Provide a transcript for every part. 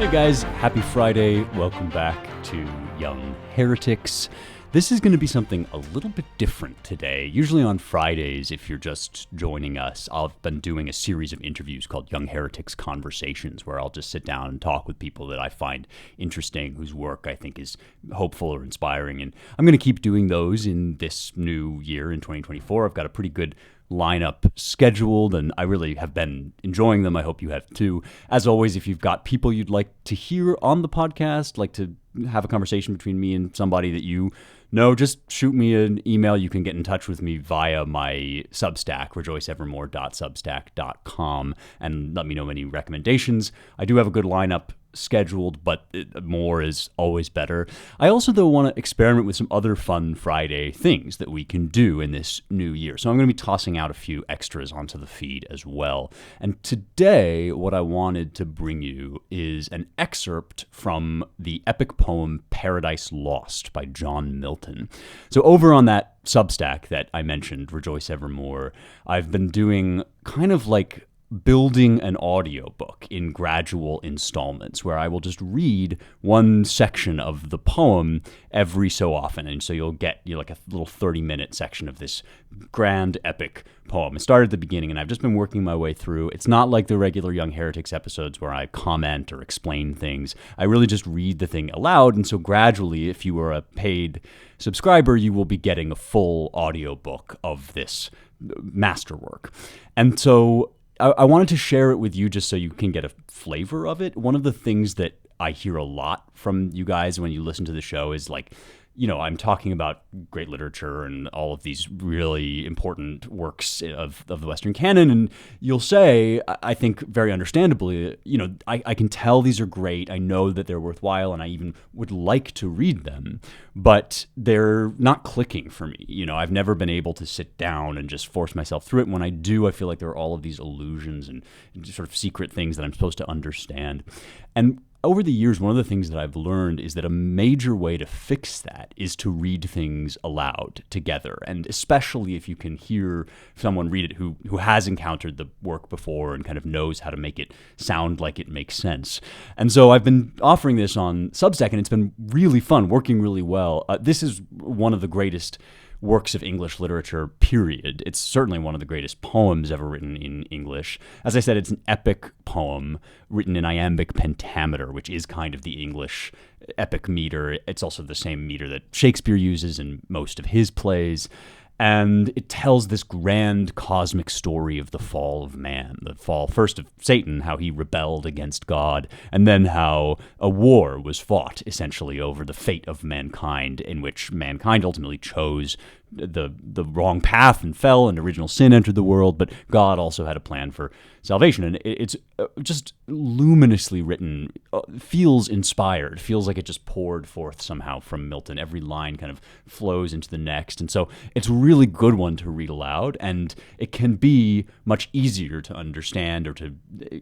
Hey guys, happy Friday. Welcome back to Young Heretics. This is going to be something a little bit different today. Usually on Fridays, if you're just joining us, I've been doing a series of interviews called Young Heretics Conversations, where I'll just sit down and talk with people that I find interesting, whose work I think is hopeful or inspiring. And I'm going to keep doing those in this new year in 2024. I've got a pretty good lineup scheduled, and I really have been enjoying them. I hope you have too. As always, if you've got people you'd like to hear on the podcast, like to have a conversation between me and somebody that you know, just shoot me an email. You can get in touch with me via my Substack, rejoiceevermore.substack.com, and let me know any recommendations. I do have a good lineup scheduled, but more is always better. I also, though, want to experiment with some other fun Friday things that we can do in this new year. So I'm going to be tossing out a few extras onto the feed as well. And today, what I wanted to bring you is an excerpt from the epic poem Paradise Lost by John Milton. So over on that Substack that I mentioned, Rejoice Evermore, I've been doing kind of like building an audiobook in gradual installments where I will just read one section of the poem every so often. And so you'll get like a little 30-minute section of this grand epic poem. It started at the beginning, and I've just been working my way through. It's not like the regular Young Heretics episodes where I comment or explain things. I really just read the thing aloud. And so gradually, if you are a paid subscriber, you will be getting a full audiobook of this masterwork. And so I wanted to share it with you just so you can get a flavor of it. One of the things that I hear a lot from you guys when you listen to the show is like, you know, I'm talking about great literature and all of these really important works of the Western canon, and you'll say, I think very understandably, you know, I can tell these are great, I know that they're worthwhile, and I even would like to read them, but they're not clicking for me. You know, I've never been able to sit down and just force myself through it. And when I do, I feel like there are all of these illusions and sort of secret things that I'm supposed to understand. And over the years, one of the things that I've learned is that a major way to fix that is to read things aloud together. And especially if you can hear someone read it who has encountered the work before and kind of knows how to make it sound like it makes sense. And so I've been offering this on Substack, and it's been really fun, working really well. This is one of the greatest works of English literature, period. It's certainly one of the greatest poems ever written in English. As I said, it's an epic poem written in iambic pentameter, which is kind of the English epic meter. It's also the same meter that Shakespeare uses in most of his plays. And it tells this grand cosmic story of the fall of man, the fall first of Satan, how he rebelled against God, and then how a war was fought essentially over the fate of mankind, in which mankind ultimately chose the wrong path and fell, and original sin entered the world, but God also had a plan for salvation. And it's just luminously written, feels inspired, feels like it just poured forth somehow from Milton. Every line kind of flows into the next. And so it's a really good one to read aloud, and it can be much easier to understand or to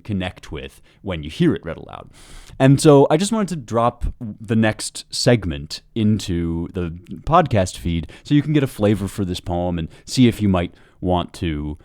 connect with when you hear it read aloud. And so I just wanted to drop the next segment into the podcast feed so you can get a flavor for this poem and see if you might want to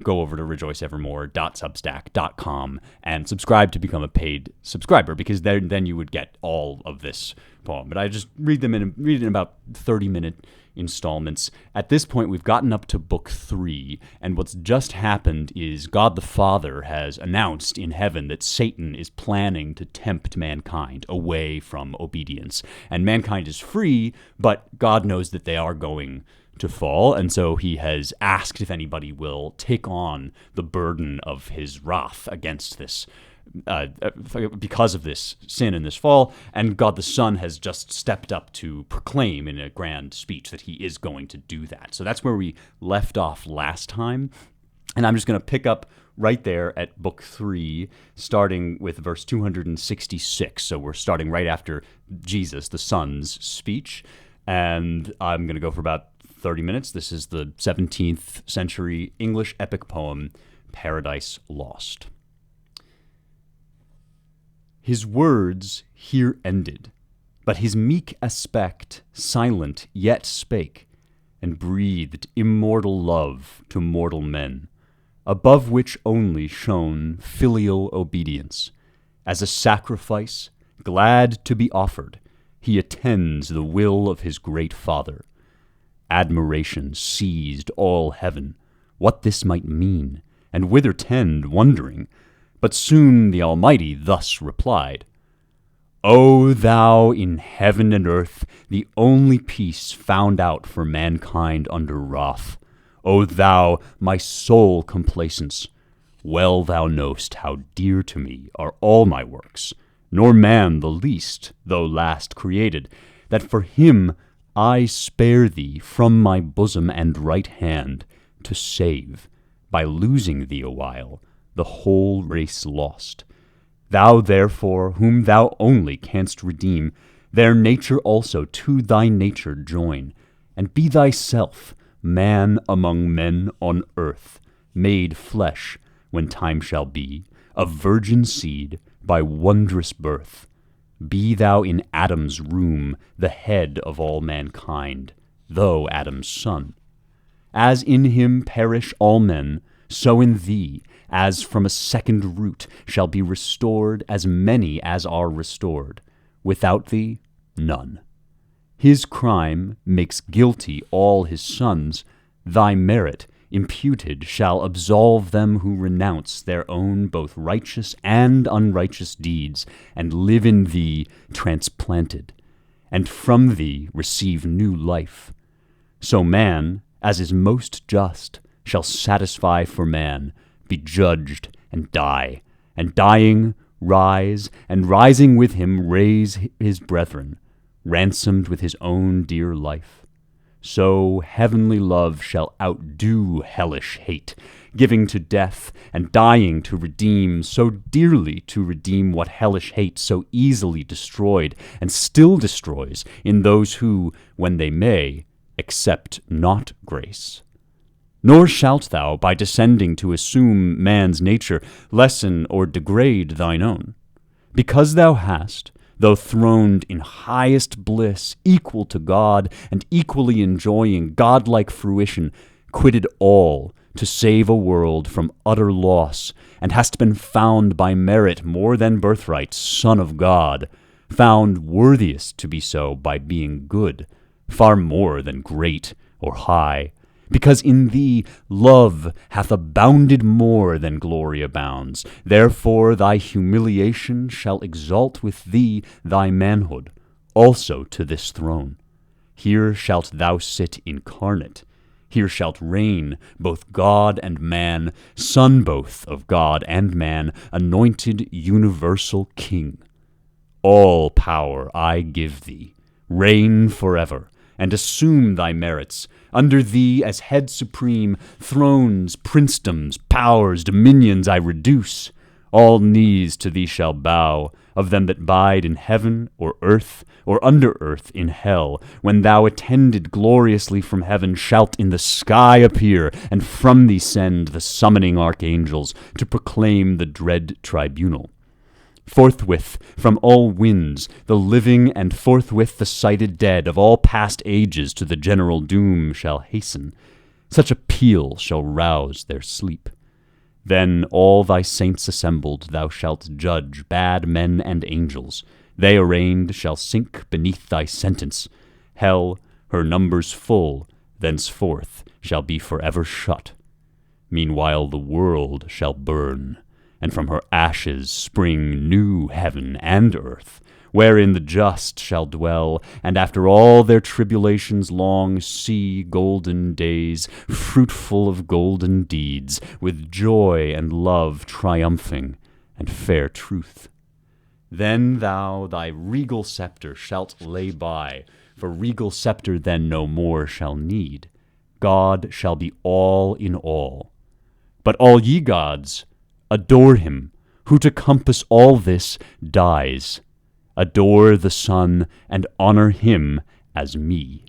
go over to rejoiceevermore.substack.com and subscribe to become a paid subscriber, because then you would get all of this poem. But I just read it in about 30-minute installments. At this point, we've gotten up to book 3, and what's just happened is God the Father has announced in heaven that Satan is planning to tempt mankind away from obedience. And mankind is free, but God knows that they are going to fall, and so he has asked if anybody will take on the burden of his wrath against this because of this sin and this fall, and God the Son has just stepped up to proclaim in a grand speech that he is going to do that. So that's where we left off last time, and I'm just going to pick up right there at book 3, starting with verse 266. So we're starting right after Jesus, the Son's speech, and I'm going to go for about 30 minutes. This is the 17th century English epic poem, Paradise Lost. His words here ended, but his meek aspect silent yet spake, and breathed immortal love to mortal men, above which only shone filial obedience, As a sacrifice, glad to be offered, he attends the will of his great Father. Admiration seized all heaven, what this might mean, and whither tend, wondering. But soon the Almighty thus replied, O thou in heaven and earth, the only peace found out for mankind under wrath, O thou, my sole complacence, well thou know'st how dear to me are all my works, nor man the least, though last created, that for him I spare thee from my bosom and right hand, to save, by losing thee awhile, the whole race lost. Thou therefore, whom thou only canst redeem, their nature also to thy nature join, and be thyself man among men on earth, made flesh, when time shall be, of virgin seed, by wondrous birth. Be thou in Adam's room the head of all mankind, though Adam's son. As in him perish all men, so in thee, as from a second root, shall be restored as many as are restored. Without thee, none. His crime makes guilty all his sons. Thy merit, imputed, shall absolve them who renounce their own both righteous and unrighteous deeds, and live in thee transplanted, and from thee receive new life. So man, as is most just, shall satisfy for man, be judged and die, and dying rise, and rising with him raise his brethren, ransomed with his own dear life. So heavenly love shall outdo hellish hate, giving to death and dying to redeem, so dearly to redeem what hellish hate so easily destroyed, and still destroys in those who, when they may, accept not grace. Nor shalt thou, by descending to assume man's nature, lessen or degrade thine own. Because thou hast, though throned in highest bliss, equal to God, and equally enjoying godlike fruition, quitted all to save a world from utter loss, and hast been found by merit more than birthright, Son of God, found worthiest to be so by being good, far more than great or high, because in thee love hath abounded more than glory abounds. Therefore thy humiliation shall exalt with thee thy manhood, also to this throne. Here shalt thou sit incarnate. Here shalt reign, both God and man, Son both of God and man, anointed universal King. All power I give thee. Reign forever, and assume thy merits. Under thee, as head supreme, thrones, princedoms, powers, dominions I reduce. All knees to thee shall bow, of them that bide in heaven or earth, or under earth in hell. When thou, attended gloriously from heaven, shalt in the sky appear, and from thee send the summoning archangels to proclaim the dread tribunal. Forthwith from all winds the living, and forthwith the sighted dead of all past ages to the general doom shall hasten. Such a peal shall rouse their sleep. Then all thy saints assembled thou shalt judge, bad men and angels. They arraigned shall sink beneath thy sentence. Hell, her numbers full, thenceforth shall be forever shut. Meanwhile the world shall burn, and from her ashes spring new heaven and earth, wherein the just shall dwell, and after all their tribulations long see golden days, fruitful of golden deeds, with joy and love triumphing, and fair truth. Then thou thy regal scepter shalt lay by, for regal scepter then no more shall need. God shall be all in all. But all ye gods, adore him, who to compass all this dies. Adore the Son, and honor him as me.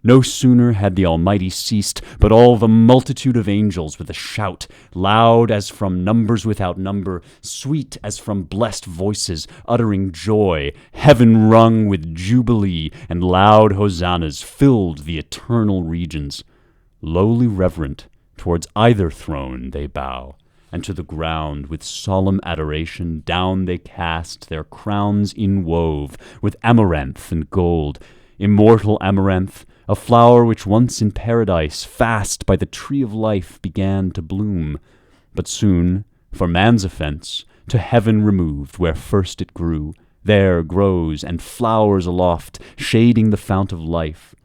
No sooner had the Almighty ceased, but all the multitude of angels with a shout, loud as from numbers without number, sweet as from blessed voices, uttering joy, heaven rung with jubilee, and loud hosannas filled the eternal regions. Lowly reverent, towards either throne they bow, and to the ground with solemn adoration down they cast their crowns inwove with amaranth and gold, immortal amaranth, a flower which once in paradise fast by the tree of life began to bloom, but soon, for man's offence, to heaven removed where first it grew, there grows and flowers aloft, shading the fount of life.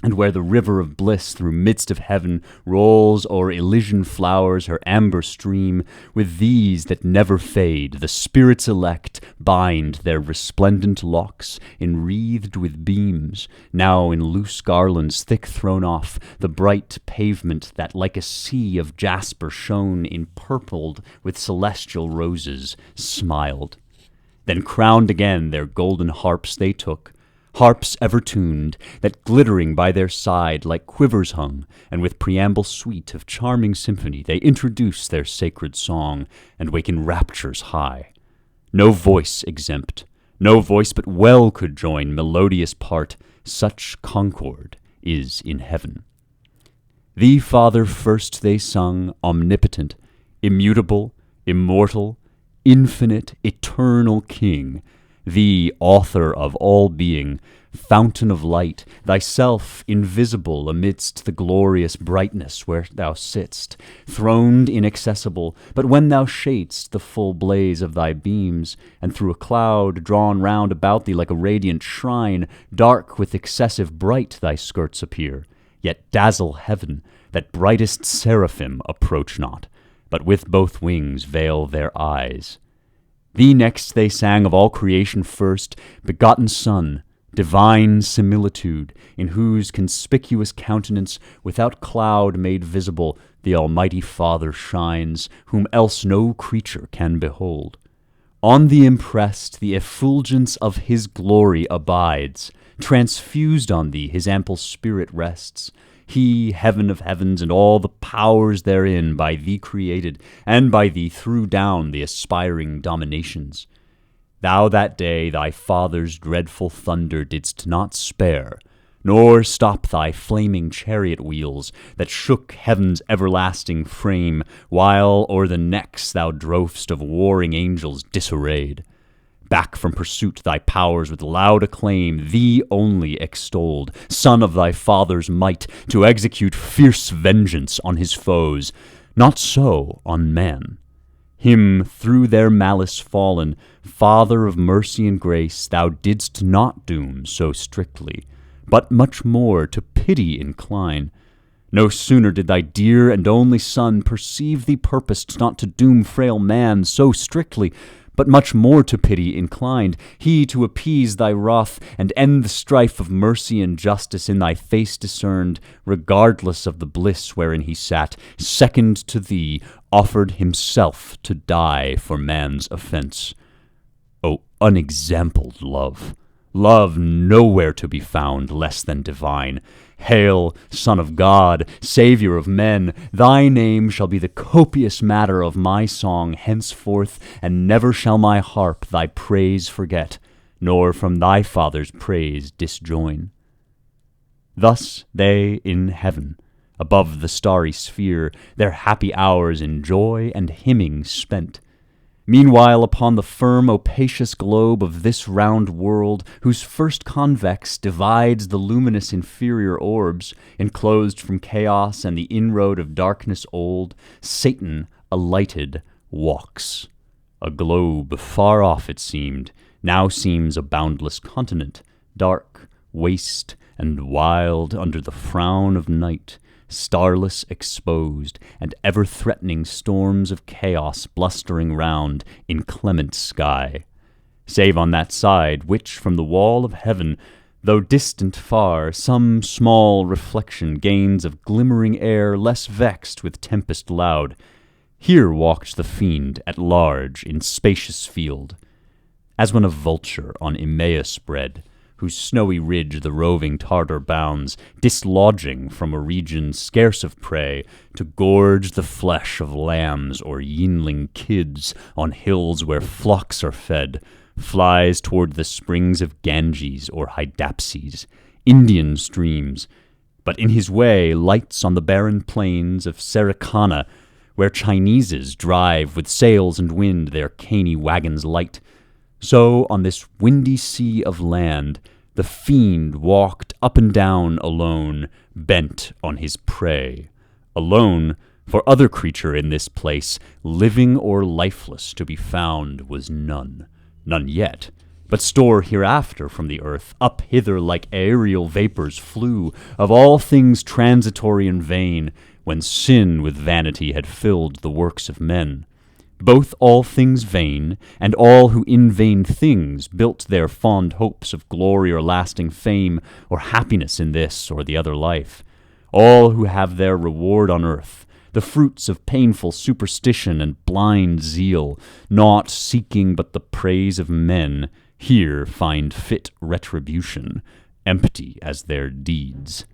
And where the river of bliss through midst of heaven rolls o'er Elysian flowers her amber stream, with these that never fade, the spirits elect bind their resplendent locks, enwreathed with beams, now in loose garlands thick thrown off, the bright pavement that like a sea of jasper shone empurpled with celestial roses, smiled. Then crowned again their golden harps they took, harps ever tuned, that glittering by their side like quivers hung, and with preamble sweet of charming symphony they introduce their sacred song, and waken raptures high. No voice exempt, no voice but well could join melodious part, such concord is in heaven. Thee, Father, first they sung, omnipotent, immutable, immortal, infinite, eternal King, Thee, author of all being, fountain of light, thyself invisible amidst the glorious brightness where thou sitt'st, throned inaccessible, but when thou shadest the full blaze of thy beams, and through a cloud drawn round about thee like a radiant shrine, dark with excessive bright thy skirts appear, yet dazzle heaven, that brightest seraphim approach not, but with both wings veil their eyes. Thee next they sang of all creation first, begotten Son, divine similitude, in whose conspicuous countenance, without cloud made visible, the Almighty Father shines, whom else no creature can behold. On thee impressed, the effulgence of his glory abides, transfused on thee his ample spirit rests. He, heaven of heavens, and all the powers therein, by thee created, and by thee threw down the aspiring dominations. Thou that day thy Father's dreadful thunder didst not spare, nor stop thy flaming chariot wheels that shook heaven's everlasting frame, while o'er the necks thou drovest of warring angels disarrayed. Back from pursuit thy powers with loud acclaim thee only extolled, son of thy Father's might, to execute fierce vengeance on his foes, not so on men. Him, through their malice fallen, Father of mercy and grace, thou didst not doom so strictly, but much more to pity incline. No sooner did thy dear and only Son perceive thee purposed not to doom frail man so strictly, but much more to pity inclined, he to appease thy wrath, and end the strife of mercy and justice in thy face discerned, regardless of the bliss wherein he sat, second to thee, offered himself to die for man's offense. O unexampled love! Love nowhere to be found less than divine. Hail, Son of God, Saviour of men, thy name shall be the copious matter of my song henceforth, and never shall my harp thy praise forget, nor from thy Father's praise disjoin. Thus they in heaven, above the starry sphere, their happy hours in joy and hymning spent. Meanwhile, upon the firm, opacious globe of this round world, whose first convex divides the luminous inferior orbs, enclosed from chaos and the inroad of darkness old, Satan, alighted, walks. A globe far off it seemed, now seems a boundless continent, dark, waste, and wild under the frown of night, starless exposed, and ever-threatening storms of chaos blustering round, inclement sky. Save on that side, which from the wall of heaven, though distant far, some small reflection gains of glimmering air less vexed with tempest loud. Here walked the fiend at large in spacious field, as when a vulture on Emmaus bred, whose snowy ridge the roving Tartar bounds, dislodging from a region scarce of prey, to gorge the flesh of lambs or yeanling kids on hills where flocks are fed, flies toward the springs of Ganges or Hydaspes, Indian streams, but in his way lights on the barren plains of Serikana, where Chineses drive with sails and wind their caney wagons light. So on this windy sea of land, the fiend walked up and down alone, bent on his prey. Alone, for other creature in this place, living or lifeless, to be found was none. None yet, but store hereafter from the earth, up hither like aerial vapors flew, of all things transitory and vain, when sin with vanity had filled the works of men. Both all things vain, and all who in vain things built their fond hopes of glory or lasting fame, or happiness in this or the other life. All who have their reward on earth, the fruits of painful superstition and blind zeal, naught seeking but the praise of men, here find fit retribution, empty as their deeds.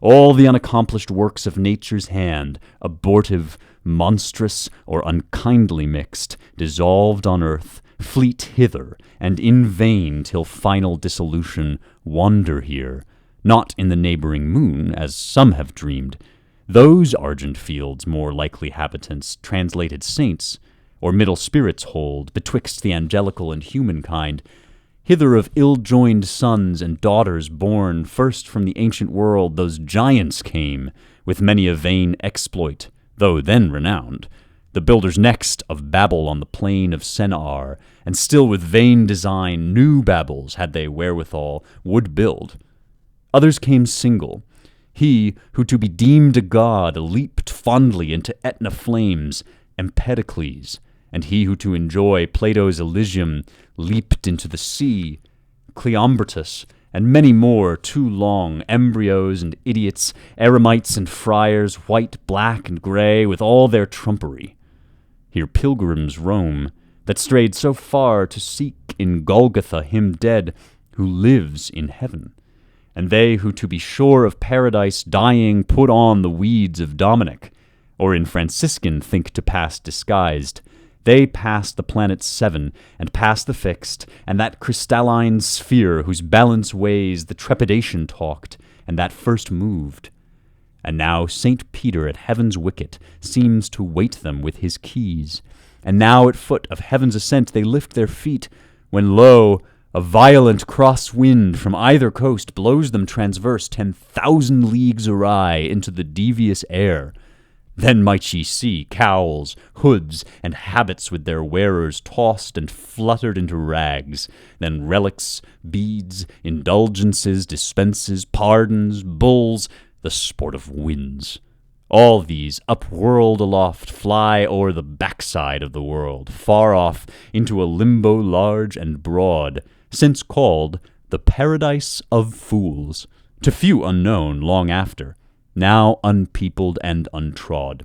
All the unaccomplished works of nature's hand, abortive, monstrous, or unkindly mixed, dissolved on earth, fleet hither, and in vain till final dissolution wander here, not in the neighboring moon, as some have dreamed. Those argent fields more likely habitants, translated saints, or middle spirits hold, betwixt the angelical and human kind. Hither of ill-joined sons and daughters born, first from the ancient world those giants came, with many a vain exploit, though then renowned. The builders next of Babel on the plain of Sennaar, and still with vain design new Babels, had they wherewithal, would build. Others came single. He who to be deemed a god leaped fondly into Etna flames, Empedocles, and he who to enjoy Plato's Elysium leaped into the sea, Cleombrotus, and many more too long, embryos and idiots, eremites and friars, white, black, and gray, with all their trumpery. Here pilgrims roam, that strayed so far to seek in Golgotha him dead who lives in heaven. And they who to be sure of paradise dying put on the weeds of Dominic, or in Franciscan think to pass disguised. They pass the planets 7, and pass the fixed, and that crystalline sphere whose balance weighs the trepidation talked, and that first moved. And now St. Peter at heaven's wicket seems to wait them with his keys, and now at foot of heaven's ascent they lift their feet, when lo, a violent cross wind from either coast blows them transverse 10,000 leagues awry into the devious air. Then might ye see cowls, hoods, and habits with their wearers tossed and fluttered into rags, then relics, beads, indulgences, dispenses, pardons, bulls, the sport of winds. All these, upwhirled aloft, fly o'er the backside of the world, far off, into a limbo large and broad, since called the Paradise of Fools, to few unknown long after, now unpeopled and untrod.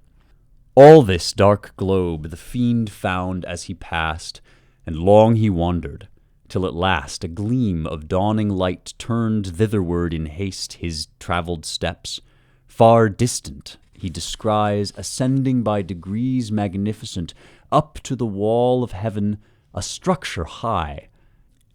All this dark globe the fiend found as he passed, and long he wandered, till at last a gleam of dawning light turned thitherward in haste his travelled steps. Far distant he descries, ascending by degrees magnificent, up to the wall of heaven, a structure high,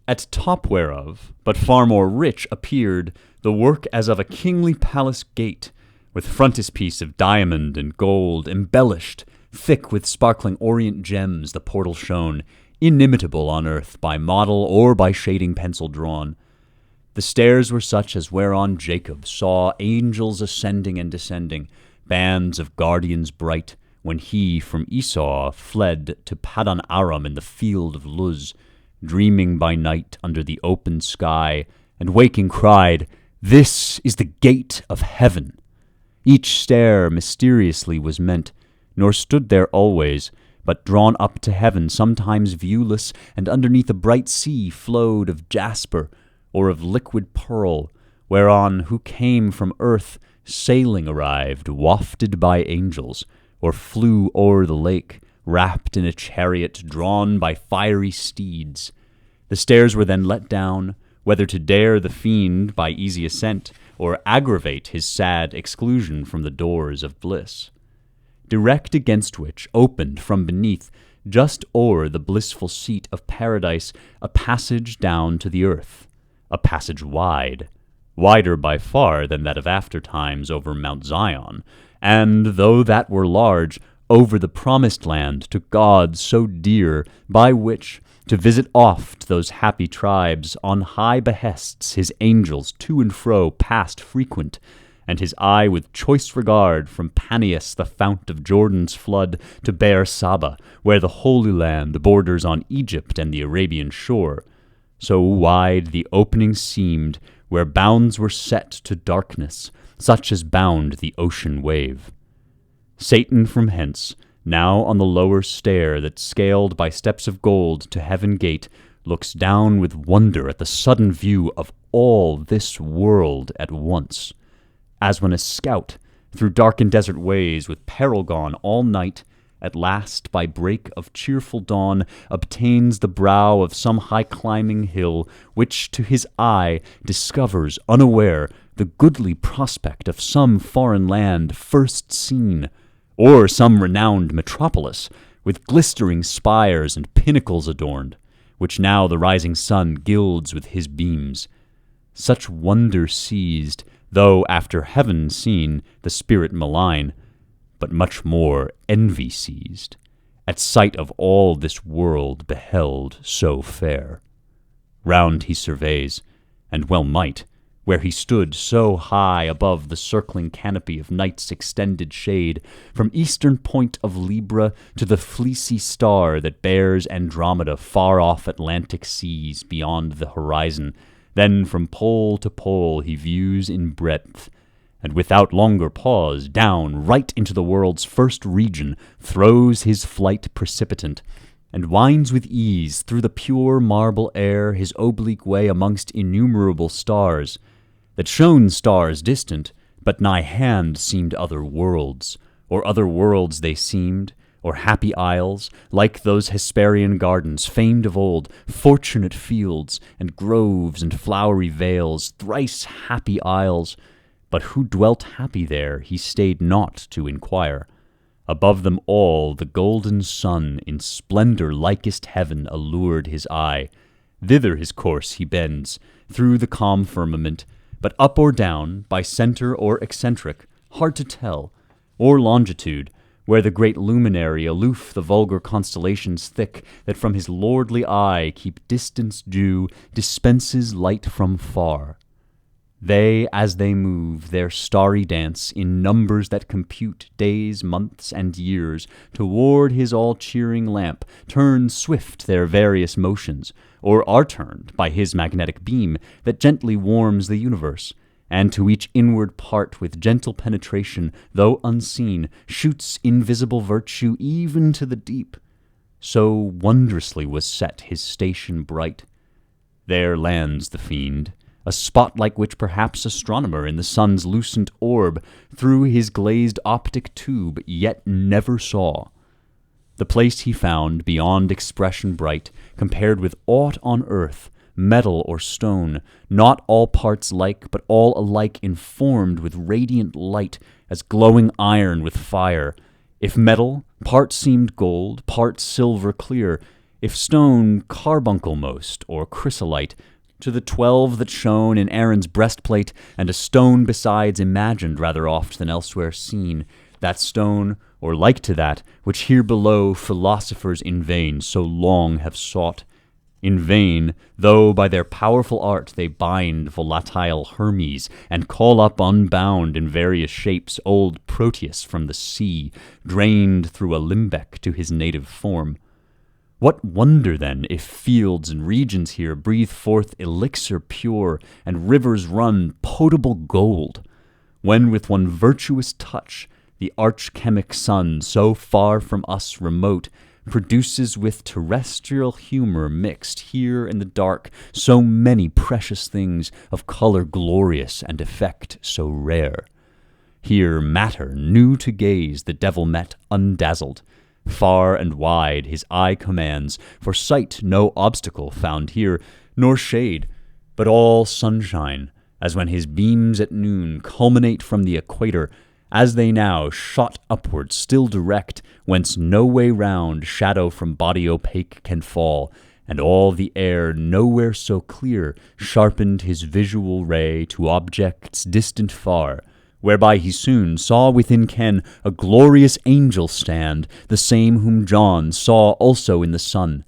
at top whereof, but far more rich, appeared the work as of a kingly palace gate, with frontispiece of diamond and gold, embellished, thick with sparkling orient gems the portal shone, inimitable on earth by model or by shading pencil drawn. The stairs were such as whereon Jacob saw angels ascending and descending, bands of guardians bright, when he from Esau fled to Paddan Aram in the field of Luz, dreaming by night under the open sky, and waking cried, "This is the gate of heaven." Each stair mysteriously was meant, nor stood there always, but drawn up to heaven, sometimes viewless, and underneath a bright sea flowed of jasper, or of liquid pearl, whereon who came from earth sailing arrived, wafted by angels, or flew o'er the lake, wrapped in a chariot drawn by fiery steeds. The stairs were then let down, whether to dare the fiend by easy ascent, or aggravate his sad exclusion from the doors of bliss. Direct against which opened from beneath, just o'er the blissful seat of paradise, a passage down to the earth, a passage wide, wider by far than that of after times over Mount Zion, and, though that were large, over the promised land to God so dear, by which, to visit oft those happy tribes, on high behests his angels to and fro passed frequent, and his eye with choice regard from Paneas the fount of Jordan's flood to Beer Saba, where the Holy Land borders on Egypt and the Arabian shore. So wide the opening seemed, where bounds were set to darkness, such as bound the ocean wave. Satan from hence, now on the lower stair that scaled by steps of gold to heaven gate, looks down with wonder at the sudden view of all this world at once, as when a scout, through dark and desert ways, with peril gone all night, at last by break of cheerful dawn obtains the brow of some high-climbing hill, which to his eye discovers, unaware, the goodly prospect of some foreign land first seen, or some renowned metropolis, with glistering spires and pinnacles adorned, which now the rising sun gilds with his beams. Such wonder seized, though after heaven seen, the spirit malign, but much more envy seized, at sight of all this world beheld so fair. Round he surveys, and well might, where he stood so high above the circling canopy of night's extended shade, from eastern point of Libra to the fleecy star that bears Andromeda far off Atlantic seas beyond the horizon. Then from pole to pole he views in breadth, and without longer pause, down right into the world's first region throws his flight precipitant, and winds with ease through the pure marble air his oblique way amongst innumerable stars, that shone stars distant, but nigh hand seemed other worlds, or other worlds they seemed, or happy isles, like those Hesperian gardens famed of old, fortunate fields, and groves and flowery vales, thrice happy isles. But who dwelt happy there he stayed not to inquire. Above them all the golden sun in splendor likest heaven allured his eye. Thither his course he bends, through the calm firmament, but up or down, by centre or eccentric, hard to tell, or longitude, where the great luminary aloof the vulgar constellations thick, that from his lordly eye keep distance due, dispenses light from far. They, as they move, their starry dance, in numbers that compute days, months, and years, toward his all-cheering lamp, turn swift their various motions, or are turned by his magnetic beam that gently warms the universe, and to each inward part with gentle penetration, though unseen, shoots invisible virtue even to the deep. So wondrously was set his station bright. There lands the fiend, a spot like which perhaps astronomer in the sun's lucent orb through his glazed optic tube yet never saw. The place he found beyond expression bright, compared with aught on earth, metal or stone, not all parts like, but all alike informed with radiant light, as glowing iron with fire. If metal, part seemed gold, part silver clear, if stone, carbuncle most, or chrysolite, to the 12 that shone in Aaron's breastplate, and a stone besides imagined rather oft than elsewhere seen, that stone, or like to that, which here below philosophers in vain so long have sought. In vain, though by their powerful art they bind volatile Hermes, and call up unbound in various shapes old Proteus from the sea, drained through a limbeck to his native form. What wonder, then, if fields and regions here breathe forth elixir pure, and rivers run potable gold, when with one virtuous touch the arch-chemic sun, so far from us remote, produces with terrestrial humor mixed here in the dark so many precious things of color glorious and effect so rare. Here matter new to gaze the devil met undazzled. Far and wide his eye commands, for sight no obstacle found here, nor shade, but all sunshine, as when his beams at noon culminate from the equator, as they now shot upward still direct, whence no way round shadow from body opaque can fall, and all the air nowhere so clear sharpened his visual ray to objects distant far, whereby he soon saw within ken a glorious angel stand, the same whom John saw also in the sun.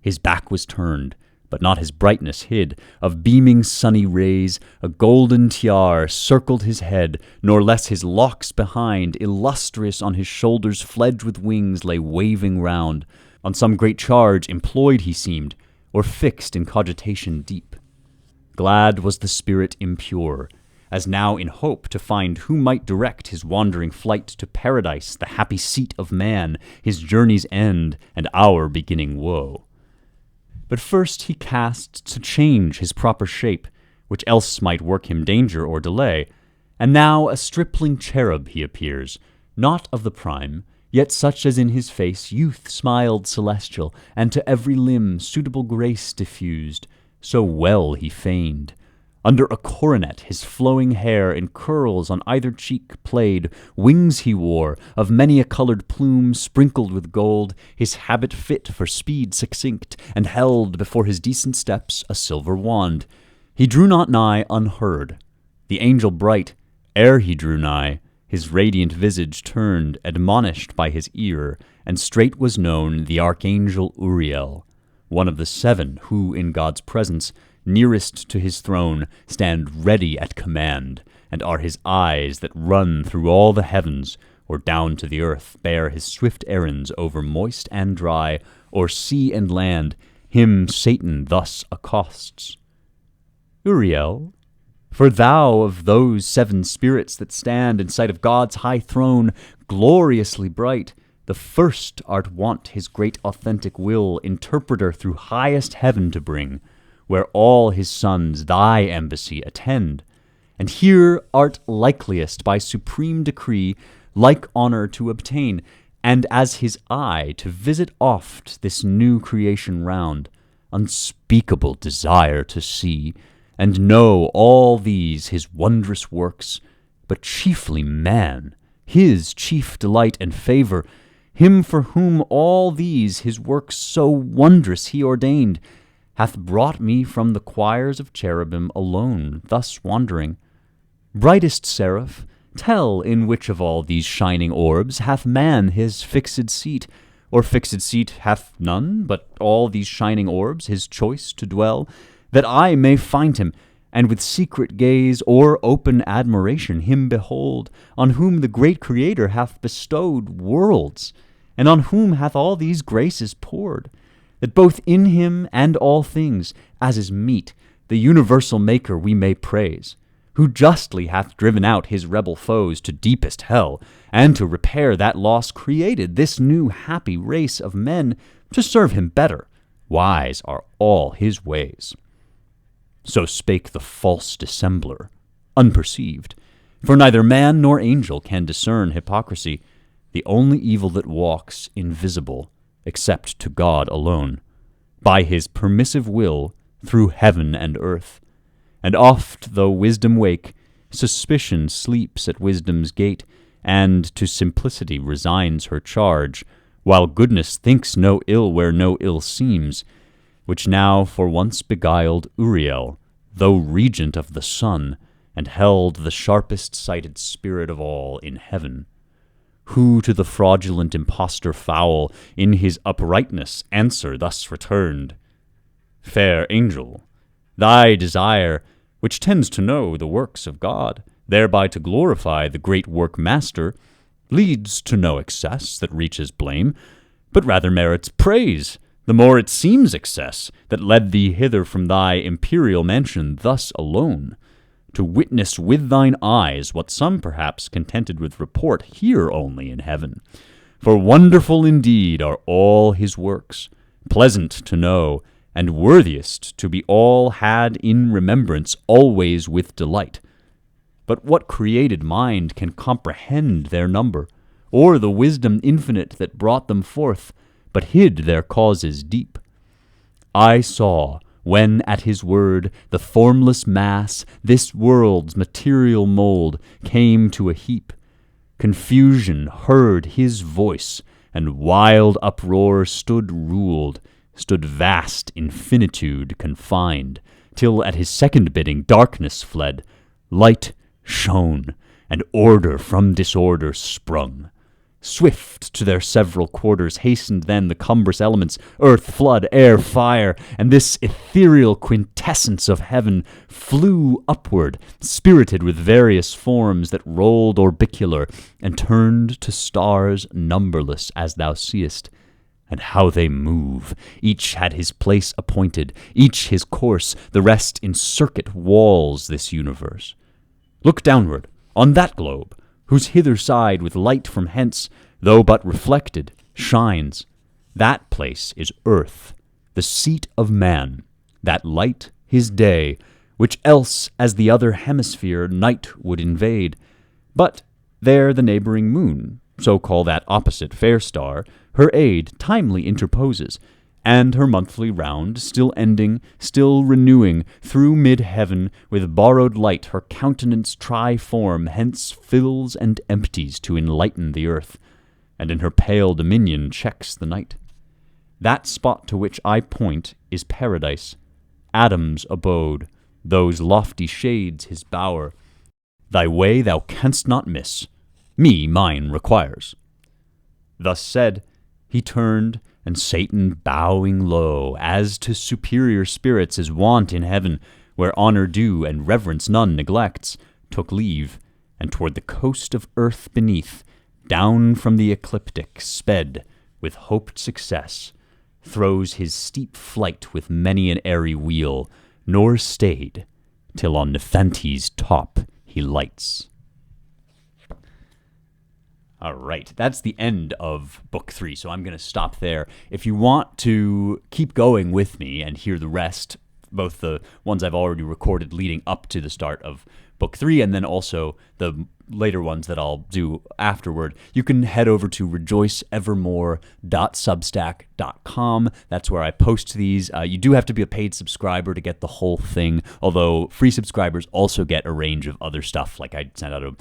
His back was turned, but not his brightness hid. Of beaming sunny rays a golden tiare circled his head, nor less his locks behind, illustrious on his shoulders, fledged with wings, lay waving round. On some great charge employed he seemed, or fixed in cogitation deep. Glad was the spirit impure, as now in hope to find who might direct his wandering flight to paradise, the happy seat of man, his journey's end, and our beginning woe. But first he cast to change his proper shape, which else might work him danger or delay. And now a stripling cherub he appears, not of the prime, yet such as in his face youth smiled celestial, and to every limb suitable grace diffused, so well he feigned. Under a coronet his flowing hair in curls on either cheek played, wings he wore, of many a coloured plume sprinkled with gold, his habit fit for speed succinct, and held before his decent steps a silver wand. He drew not nigh unheard. The angel bright, ere he drew nigh, his radiant visage turned, admonished by his ear, and straight was known the archangel Uriel, one of the 7 who in God's presence nearest to his throne, stand ready at command, and are his eyes that run through all the heavens, or down to the earth, bear his swift errands over moist and dry, or sea and land. Him Satan thus accosts. Uriel, for thou of those 7 spirits that stand in sight of God's high throne, gloriously bright, the first art wont his great authentic will interpreter through highest heaven to bring, where all his sons thy embassy attend. And here art likeliest by supreme decree like honour to obtain, and as his eye to visit oft this new creation round, unspeakable desire to see, and know all these his wondrous works, but chiefly man, his chief delight and favour, him for whom all these his works so wondrous he ordained, hath brought me from the choirs of cherubim alone, thus wandering. Brightest seraph, tell in which of all these shining orbs hath man his fixed seat, or fixed seat hath none, but all these shining orbs his choice to dwell, that I may find him, and with secret gaze or open admiration him behold, on whom the great Creator hath bestowed worlds, and on whom hath all these graces poured, that both in him and all things, as is meet, the universal Maker we may praise, who justly hath driven out his rebel foes to deepest hell, and to repair that loss created this new happy race of men to serve him better. Wise are all his ways. So spake the false dissembler, unperceived, for neither man nor angel can discern hypocrisy, the only evil that walks invisible, except to God alone, by his permissive will through heaven and earth. And oft, though wisdom wake, suspicion sleeps at wisdom's gate, and to simplicity resigns her charge, while goodness thinks no ill where no ill seems, which now for once beguiled Uriel, though regent of the sun, and held the sharpest-sighted spirit of all in heaven, who to the fraudulent impostor foul in his uprightness answer thus returned: Fair angel, thy desire, which tends to know the works of God, thereby to glorify the great work-master, leads to no excess that reaches blame, but rather merits praise, the more it seems excess that led thee hither from thy imperial mansion thus alone, to witness with thine eyes what some perhaps contented with report hear only in heaven. For wonderful indeed are all his works, pleasant to know, and worthiest to be all had in remembrance always with delight. But what created mind can comprehend their number, or the wisdom infinite that brought them forth, but hid their causes deep? I saw, when at his word the formless mass, this world's material mold, came to a heap, confusion heard his voice, and wild uproar stood vast infinitude confined, till at his second bidding darkness fled, light shone, and order from disorder sprung. Swift to their several quarters hastened then the cumbrous elements, earth, flood, air, fire, and this ethereal quintessence of heaven flew upward, spirited with various forms that rolled orbicular, and turned to stars numberless as thou seest. And how they move! Each had his place appointed, each his course, the rest in circuit walls this universe. Look downward, on that globe, whose hither side with light from hence, though but reflected, shines. That place is earth, the seat of man, that light his day, which else as the other hemisphere night would invade. But there the neighboring moon, so call that opposite fair star, her aid timely interposes, and her monthly round, still ending, still renewing, through mid-heaven, with borrowed light her countenance triform hence fills and empties to enlighten the earth, and in her pale dominion checks the night. That spot to which I point is paradise, Adam's abode, those lofty shades his bower. Thy way thou canst not miss, me mine requires. Thus said, he turned, and Satan, bowing low, as to superior spirits is wont in heaven, where honor due and reverence none neglects, took leave, and toward the coast of earth beneath, down from the ecliptic sped, with hoped success, throws his steep flight with many an airy wheel, nor stayed, till on Nephantes' top he lights. All right, that's the end of book 3, so I'm going to stop there. If you want to keep going with me and hear the rest, both the ones I've already recorded leading up to the start of book 3 and then also the later ones that I'll do afterward, you can head over to rejoiceevermore.substack.com. That's where I post these. You do have to be a paid subscriber to get the whole thing, although free subscribers also get a range of other stuff, like I send out a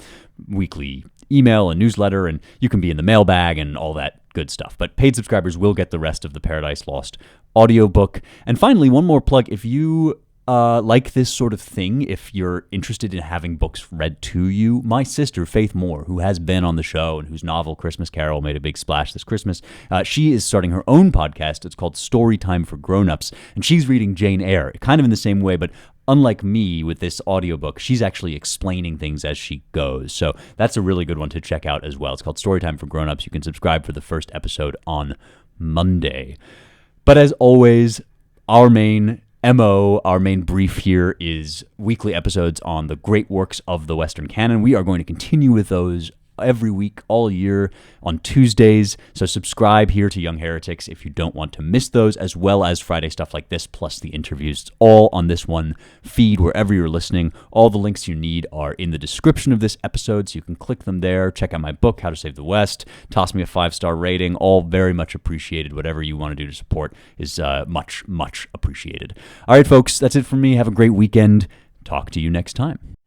weekly email and newsletter, and you can be in the mailbag and all that good stuff. But paid subscribers will get the rest of the Paradise Lost audiobook. And finally, one more plug. If you like this sort of thing, if you're interested in having books read to you, my sister, Faith Moore, who has been on the show and whose novel Christmas Carol made a big splash this Christmas, she is starting her own podcast. It's called Storytime for Grown-Ups, and she's reading Jane Eyre, kind of in the same way, but unlike me with this audiobook, she's actually explaining things as she goes. So that's a really good one to check out as well. It's called Storytime for Grown-Ups. You can subscribe for the first episode on Monday. But as always, our main brief here is weekly episodes on the great works of the Western canon. We are going to continue with those every week, all year, on Tuesdays. So subscribe here to Young Heretics if you don't want to miss those, as well as Friday stuff like this, plus the interviews. It's all on this one feed, wherever you're listening. All the links you need are in the description of this episode, so you can click them there. Check out my book, How to Save the West. Toss me a 5-star rating. All very much appreciated. Whatever you want to do to support is much, much appreciated. All right, folks, that's it from me. Have a great weekend. Talk to you next time.